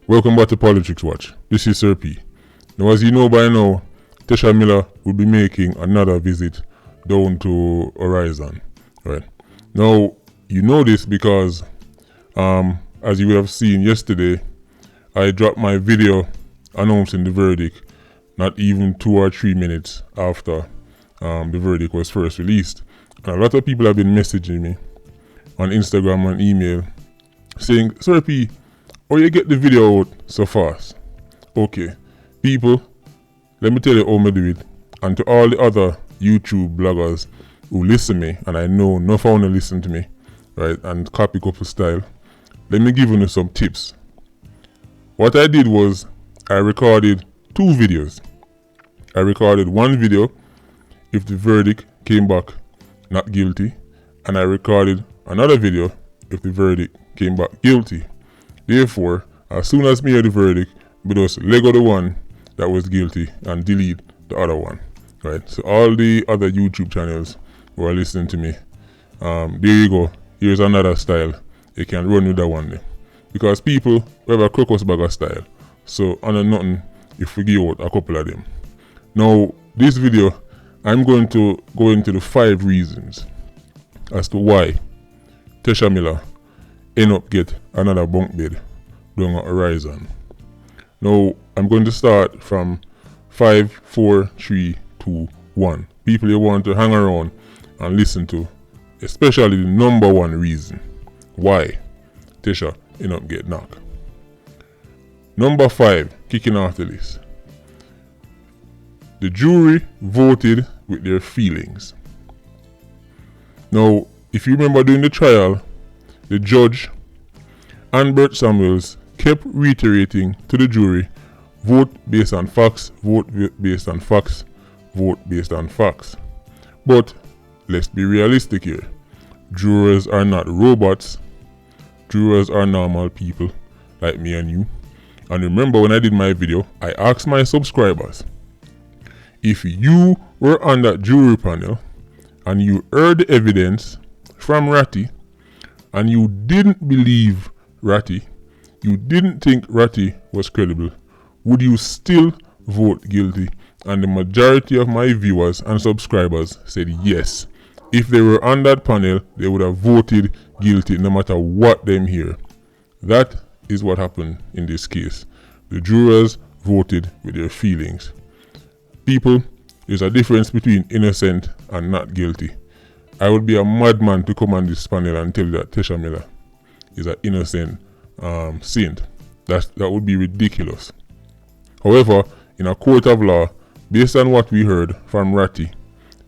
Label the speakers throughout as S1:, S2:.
S1: Welcome back to Politics Watch. This is Sir P. Now, as you know by now, Tesha Miller will be making another visit down to Horizon. Right. Now, you know this because, as you have seen yesterday, I dropped my video announcing the verdict not even 2 or 3 minutes after the verdict was first released. And a lot of people have been messaging me on Instagram and email saying, Sir P, how you get the video out so fast? Okay, people, let me tell you how I do it. And to all the other YouTube bloggers who listen to me, and I know no one will listen to me, right, and copy couple style, let me give you some tips. What I did was I recorded 2 videos. I recorded one video if the verdict came back not guilty, and I recorded another video if the verdict came back guilty. Therefore, as soon as me hear the verdict, we just Lego the one that was guilty and delete the other one. Right? So all the other YouTube channels who are listening to me, there you go. Here's another style. You can run with that one there. Because people have a crocus bagger style. So under nothing, if we give out a couple of them. Now, this video, I'm going to go into the 5 reasons as to why Tesha Miller end up get another bunk bed down at Horizon. Now, I'm going to start from 5, 4, 3, 2, 1. People you want to hang around and listen to, especially the number 1 reason why Tesha end up get knocked. Number 5, kicking off the list. The jury voted with their feelings. Now, if you remember during the trial, the judge, Anbert Samuels, kept reiterating to the jury, vote based on facts, vote based on facts, vote based on facts. But let's be realistic here. Jurors are not robots. Jurors are normal people like me and you. And remember when I did my video, I asked my subscribers, if you were on that jury panel and you heard the evidence from Ratty and you didn't believe Ratty, you didn't think Ratty was credible, would you still vote guilty? And the majority of my viewers and subscribers said yes. If they were on that panel, they would have voted guilty no matter what them hear. That is what happened in this case. The jurors voted with their feelings. People, there's a difference between innocent and not guilty. I would be a madman to come on this panel and tell you that Tesha Miller is an innocent saint. That would be ridiculous. However, in a court of law, based on what we heard from Ratty,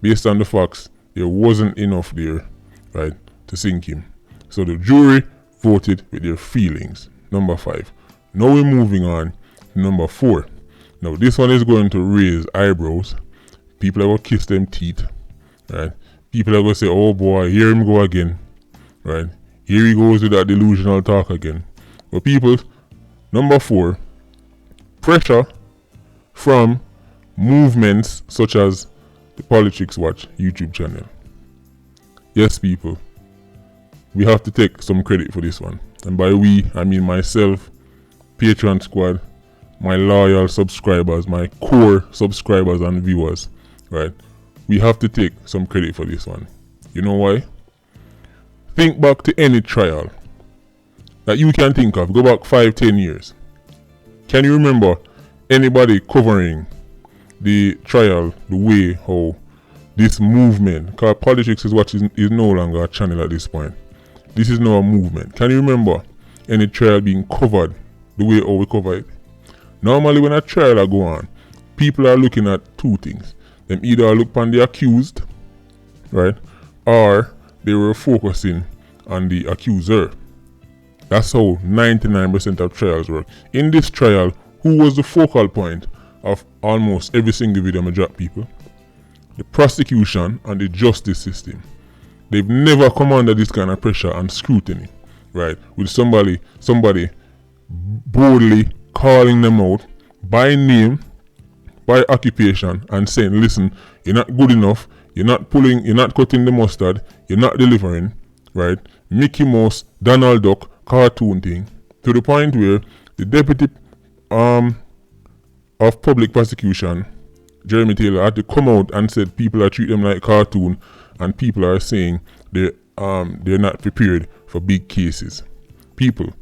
S1: based on the facts, there wasn't enough there, right, to sink him. So the jury voted with their feelings. Number 5. Now we're moving on to number 4. Now this one is going to raise eyebrows. People are going to kiss them teeth, right? People are going to say, oh boy, here him go again, right? Here he goes with that delusional talk again. But people, number 4, pressure from movements such as the Politics Watch YouTube channel. Yes, people, we have to take some credit for this one. And by we, I mean myself, Patreon squad, my loyal subscribers, my core subscribers and viewers, right? We have to take some credit for this one. You know why? Think back to any trial that you can think of. Go back 5-10 years. Can you remember anybody covering the trial the way how this movement, because Politics is what is no longer a channel at this point. This is now a movement. Can you remember any trial being covered the way how we cover it? Normally when a trial go on, people are looking at 2 things. Them either look on the accused, right, or they were focusing on the accuser. That's how 99% of trials work. In this trial, who was the focal point of almost every single video I drop, people? The prosecution and the justice system. They've never come under this kind of pressure and scrutiny, right? With somebody boldly calling them out by name, by occupation, and saying, listen, you're not good enough, you're not cutting the mustard, you're not delivering, right? Mickey Mouse, Donald Duck, cartoon thing, to the point where The deputy of public prosecution, Jeremy Taylor, had to come out and said people are treating them like cartoon, and people are saying they're not prepared for big cases. People,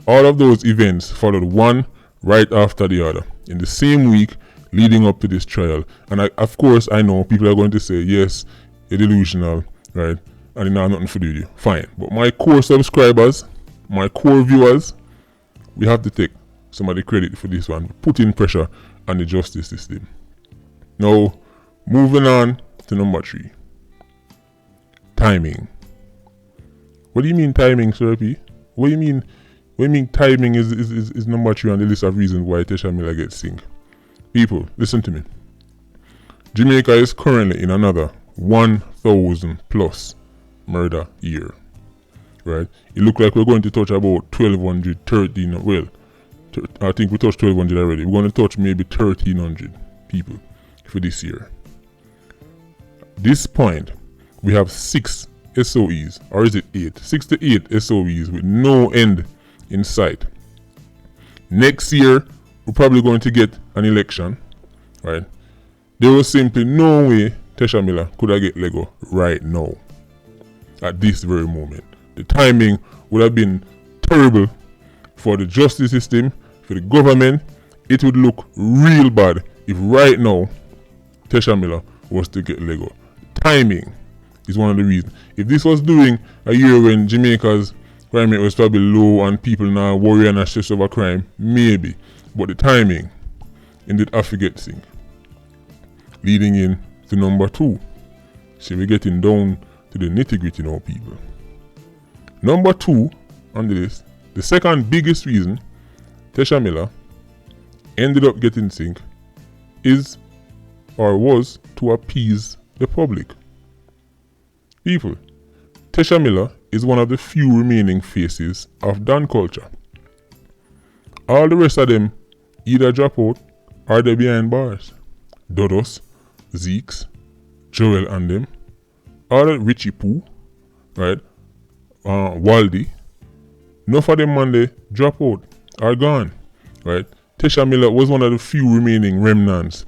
S1: all of those events followed one right after the other in the same week leading up to this trial. And of course, I know people are going to say, yes, you're delusional, right? And it has nothing to do with you. Fine. But my core subscribers, my core viewers, we have to take some of the credit for this one, putting pressure on the justice system. Now, moving on to number 3. Timing. What do you mean timing, Sir P? What do you mean timing is number 3 on the list of reasons why Tesha Miller gets synced? People, listen to me. Jamaica is currently in another 1,000 plus murder year. Right? It looks like we're going to touch about 1,213. Well, I think we touched 1,200 already. We're going to touch maybe 1,300 people for this year. This point, we have 6 SOEs, or is it 8? 6 to 8 SOEs with no end in sight. Next year, we're probably going to get an election, right? There was simply no way Tesha Miller could have get Lego right now, at this very moment. The timing would have been terrible for the justice system, for the government. It would look real bad if right now Tesha Miller was to get Lego. Timing is one of the reasons. If this was doing a year when Jamaica's crime rate was probably low and people now worry and stress over crime, maybe. But the timing indeed have to get synced. Leading in to number 2. So we're getting down to the nitty-gritty now, people. Number 2 on the list, the second biggest reason Tesha Miller ended up getting synced is or was to appease the public. People, Tesha Miller is one of the few remaining faces of Don culture. All the rest of them either drop out or they're behind bars. Dodos, Zeeks, Joel and them, all the Richie Poo, right? Waldy. Enough of them man they drop out, are gone, right? Tesha Miller was one of the few remaining remnants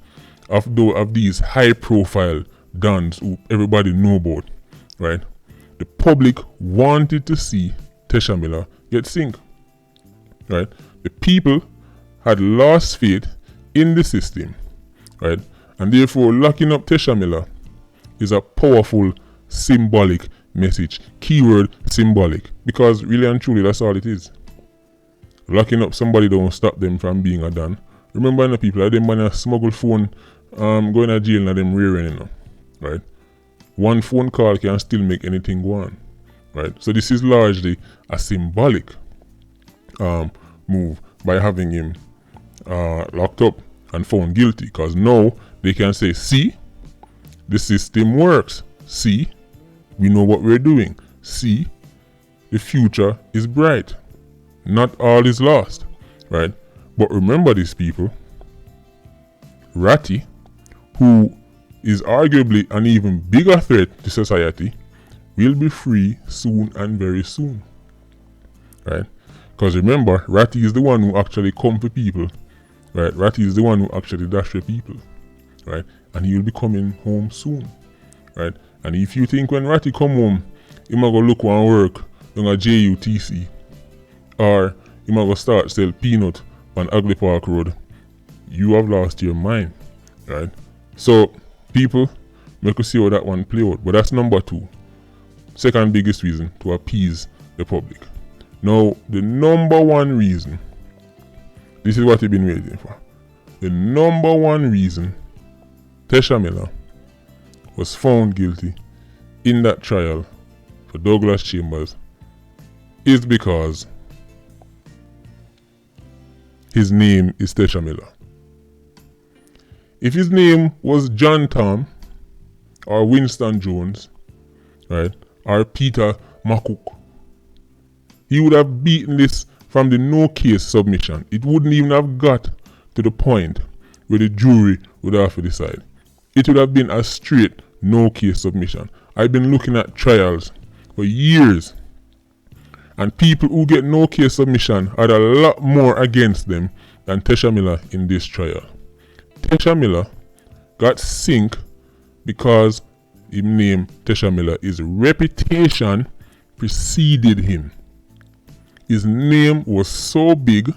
S1: of these high-profile dons who everybody know about, right? The public wanted to see Tesha Miller get synced, right? The people had lost faith in the system, right? And therefore, locking up Tesha Miller is a powerful symbolic message. Keyword symbolic, because really and truly that's all it is. Locking up somebody don't stop them from being a don. Remember, the people, them man a smuggle phone, going to jail and them rearing, you know, right? One phone call can still make anything go on, right? So this is largely a symbolic move by having him locked up and found guilty, because now they can say, see, the system works. See, we know what we're doing. See, the future is bright. Not all is lost, right? But remember these people, Ratty, who is arguably an even bigger threat to society, will be free soon and very soon, right? Because remember, Ratty is the one who actually come for people, right? Ratty is the one who actually dash for people, right? And he will be coming home soon, right? And if you think when Ratty come home, he might go look and work on a JUTC, or he might go start sell peanut on Ugly Park Road, you have lost your mind, right? So, people, make us see how that one play out. But that's number 2. Second biggest reason, to appease the public. Now, the number 1 reason, this is what you've been waiting for. The number 1 reason Tesha Miller was found guilty in that trial for Douglas Chambers is because his name is Tesha Miller. If his name was John Tom or Winston Jones, right, or Peter McCook, he would have beaten this from the no case submission. It wouldn't even have got to the point where the jury would have to decide. It would have been a straight no case submission. I've been looking at trials for years, And people who get no case submission had a lot more against them than Tesha Miller in this trial. Tesha Miller got sink because his name Tesha Miller, his reputation preceded him. His name was so big,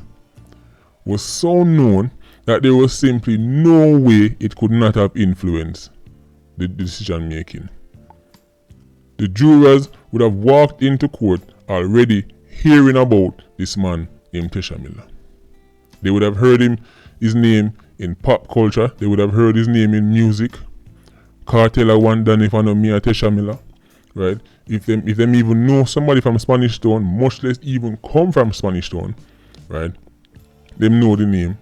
S1: was so known, that there was simply no way it could not have influenced the decision making. The jurors would have walked into court already hearing about this man named Tesha Miller. They would have heard his name in pop culture. They would have heard his name in music. Cartel one done if I know me a Tesha Miller, right? If them even know somebody from Spanish Town, much less even come from Spanish Town, right? Them know the name.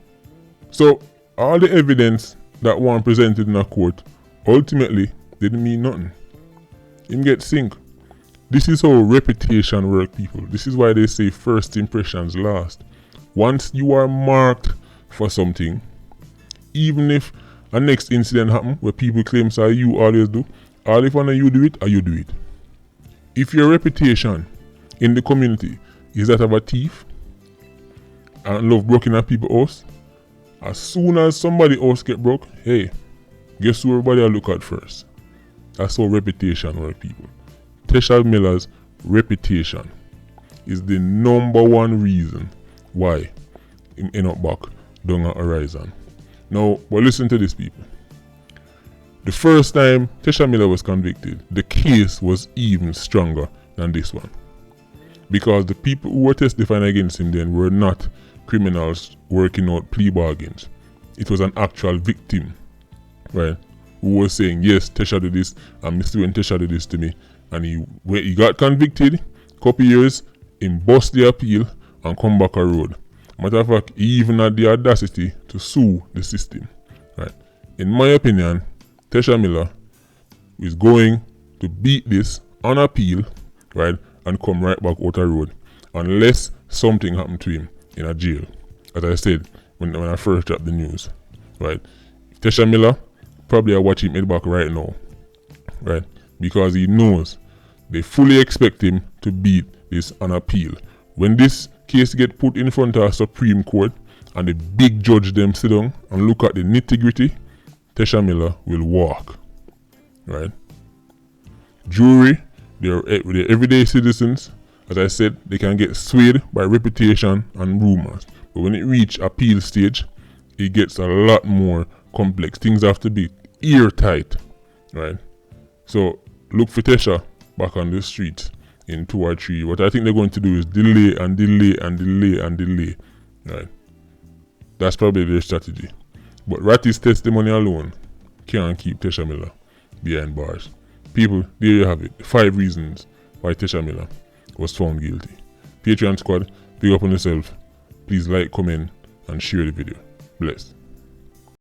S1: So all the evidence that one presented in a court ultimately didn't mean nothing. Him get sink. This is how reputation work, people. This is why they say first impressions last. Once you are marked for something, even if a next incident happen where people claim say you always do, all if one of you do it, or you do it. If your reputation in the community is that of a thief and love broken at people's house, as soon as somebody else get broke, hey, guess who everybody will look at first? That's how reputation work, people. Tesha Miller's reputation is the number one reason why him end up back down at Horizon. Now, but listen to this, people. The first time Tesha Miller was convicted, the case was even stronger than this one. Because the people who were testifying against him then were not criminals working out plea bargains. It was an actual victim, right? Who was saying, yes, Tesha did this, and Mr. When Tesha did this to me. And he got convicted, couple years, he bust the appeal and come back a road. Matter of fact, he even had the audacity to sue the system, right? In my opinion, Tesha Miller is going to beat this on appeal, right, and come right back out the road unless something happened to him in a jail. As I said when I first dropped the news, right? Tesha Miller probably are watching him head back right now, right? Because he knows they fully expect him to beat this on appeal. When this case get put in front of a Supreme Court and the big judge them sit down and look at the nitty-gritty, Tesha Miller will walk, right? Jury, they're everyday citizens. As I said, they can get swayed by reputation and rumors. But when it reach appeal stage, it gets a lot more complex. Things have to be airtight, right? So look for Tesha back on the streets in 2 or 3. What I think they're going to do is delay and delay and delay and delay, right? That's probably their strategy. But Ratty's testimony alone can't keep Tesha Miller behind bars. People, there you have it. 5 reasons why Tesha Miller was found guilty. Patreon squad, big up on yourself. Please like, comment, and share the video. Bless.